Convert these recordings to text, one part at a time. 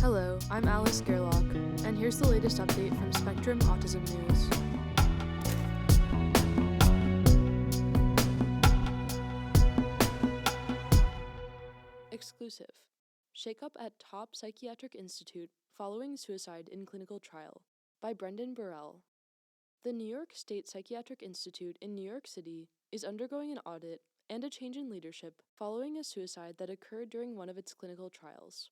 Hello, I'm Alice Gerlach, and here's the latest update from Spectrum Autism News. Exclusive. Shakeup at Top Psychiatric Institute following suicide in clinical trial by Brendan Burrell. The New York State Psychiatric Institute in New York City is undergoing an audit and a change in leadership following a suicide that occurred during one of its clinical trials.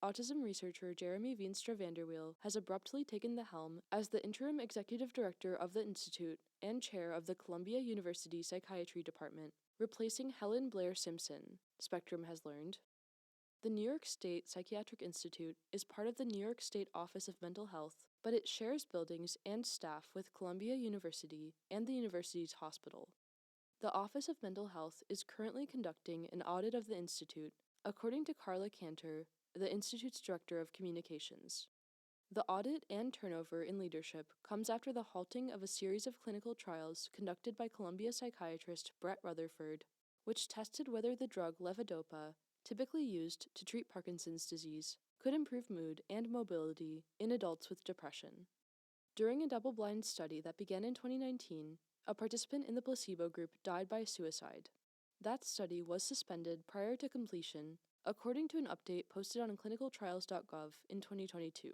Autism researcher Jeremy Veenstra Vanderweel has abruptly taken the helm as the interim executive director of the institute and chair of the Columbia University Psychiatry Department, replacing Helen Blair Simpson, Spectrum has learned. The New York State Psychiatric Institute is part of the New York State Office of Mental Health, but it shares buildings and staff with Columbia University and the university's hospital. The Office of Mental Health is currently conducting an audit of the institute, according to Carla Cantor, the Institute's Director of Communications. The audit and turnover in leadership comes after the halting of a series of clinical trials conducted by Columbia psychiatrist Brett Rutherford, which tested whether the drug levodopa, typically used to treat Parkinson's disease, could improve mood and mobility in adults with depression. During a double-blind study that began in 2019, a participant in the placebo group died by suicide. That study was suspended prior to completion, according to an update posted on clinicaltrials.gov in 2022.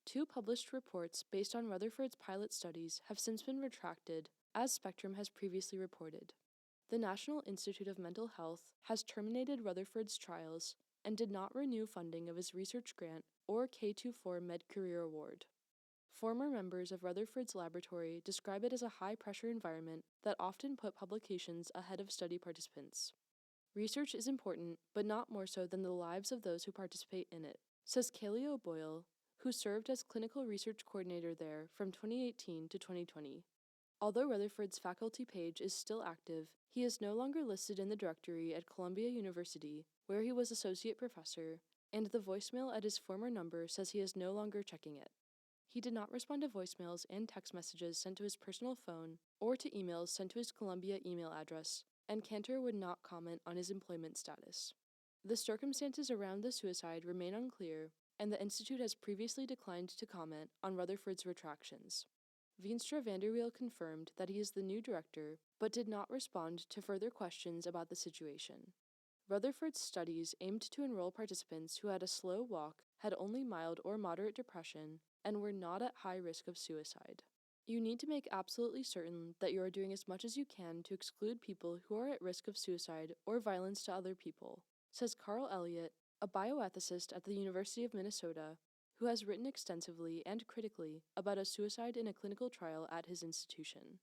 Two published reports based on Rutherford's pilot studies have since been retracted, as Spectrum has previously reported. The National Institute of Mental Health has terminated Rutherford's trials and did not renew funding of his research grant or K24 MedCareer Award. Former members of Rutherford's laboratory describe it as a high-pressure environment that often put publications ahead of study participants. Research is important, but not more so than the lives of those who participate in it, says Kaylee O'Boyle, who served as clinical research coordinator there from 2018 to 2020. Although Rutherford's faculty page is still active, he is no longer listed in the directory at Columbia University, where he was associate professor, and the voicemail at his former number says he is no longer checking it. He did not respond to voicemails and text messages sent to his personal phone or to emails sent to his Columbia email address, and Cantor would not comment on his employment status. The circumstances around the suicide remain unclear, and the Institute has previously declined to comment on Rutherford's retractions. Veenstra Vanderweel confirmed that he is the new director, but did not respond to further questions about the situation. Rutherford's studies aimed to enroll participants who had a slow walk, had only mild or moderate depression, and were not at high risk of suicide. You need to make absolutely certain that you are doing as much as you can to exclude people who are at risk of suicide or violence to other people, says Carl Elliott, a bioethicist at the University of Minnesota, who has written extensively and critically about a suicide in a clinical trial at his institution.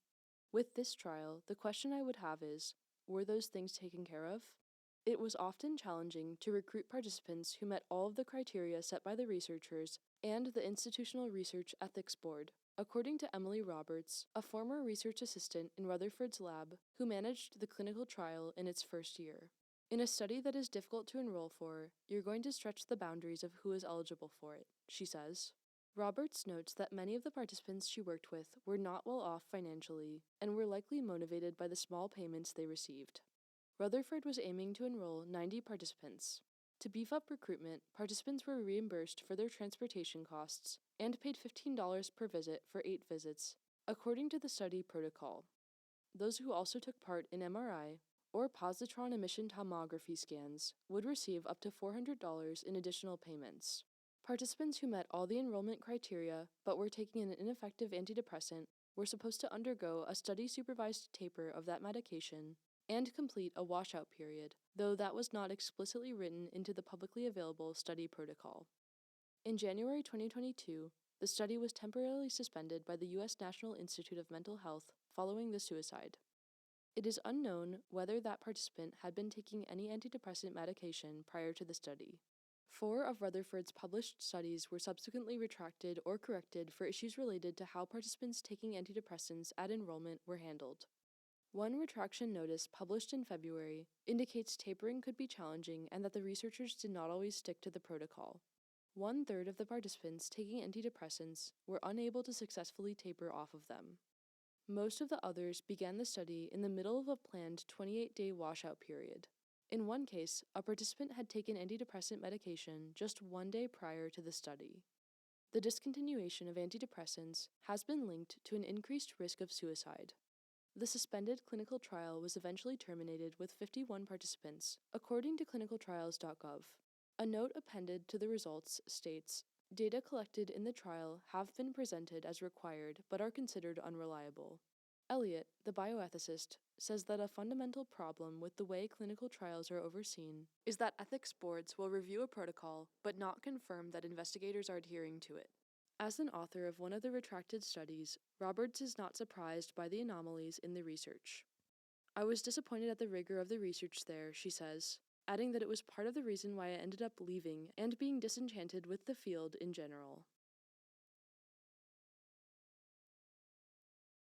With this trial, the question I would have is, were those things taken care of? It was often challenging to recruit participants who met all of the criteria set by the researchers and the Institutional Research Ethics Board, according to Emily Roberts, a former research assistant in Rutherford's lab who managed the clinical trial in its first year. In a study that is difficult to enroll for, you're going to stretch the boundaries of who is eligible for it, she says. Roberts notes that many of the participants she worked with were not well off financially and were likely motivated by the small payments they received. Rutherford was aiming to enroll 90 participants. To beef up recruitment, participants were reimbursed for their transportation costs and paid $15 per visit for 8 visits, according to the study protocol. Those who also took part in MRI or positron emission tomography scans would receive up to $400 in additional payments. Participants who met all the enrollment criteria but were taking an ineffective antidepressant were supposed to undergo a study-supervised taper of that medication and complete a washout period, though that was not explicitly written into the publicly available study protocol. In January 2022, the study was temporarily suspended by the U.S. National Institute of Mental Health following the suicide. It is unknown whether that participant had been taking any antidepressant medication prior to the study. 4 of Rutherford's published studies were subsequently retracted or corrected for issues related to how participants taking antidepressants at enrollment were handled. One retraction notice published in February indicates tapering could be challenging and that the researchers did not always stick to the protocol. 1/3 of the participants taking antidepressants were unable to successfully taper off of them. Most of the others began the study in the middle of a planned 28-day washout period. In one case, a participant had taken antidepressant medication just 1 day prior to the study. The discontinuation of antidepressants has been linked to an increased risk of suicide. The suspended clinical trial was eventually terminated with 51 participants, according to clinicaltrials.gov. A note appended to the results states, "Data collected in the trial have been presented as required but are considered unreliable." Elliott, the bioethicist, says that a fundamental problem with the way clinical trials are overseen is that ethics boards will review a protocol but not confirm that investigators are adhering to it. As an author of one of the retracted studies, Roberts is not surprised by the anomalies in the research. "I was disappointed at the rigor of the research there," she says, adding that it was part of the reason why I ended up leaving and being disenchanted with the field in general.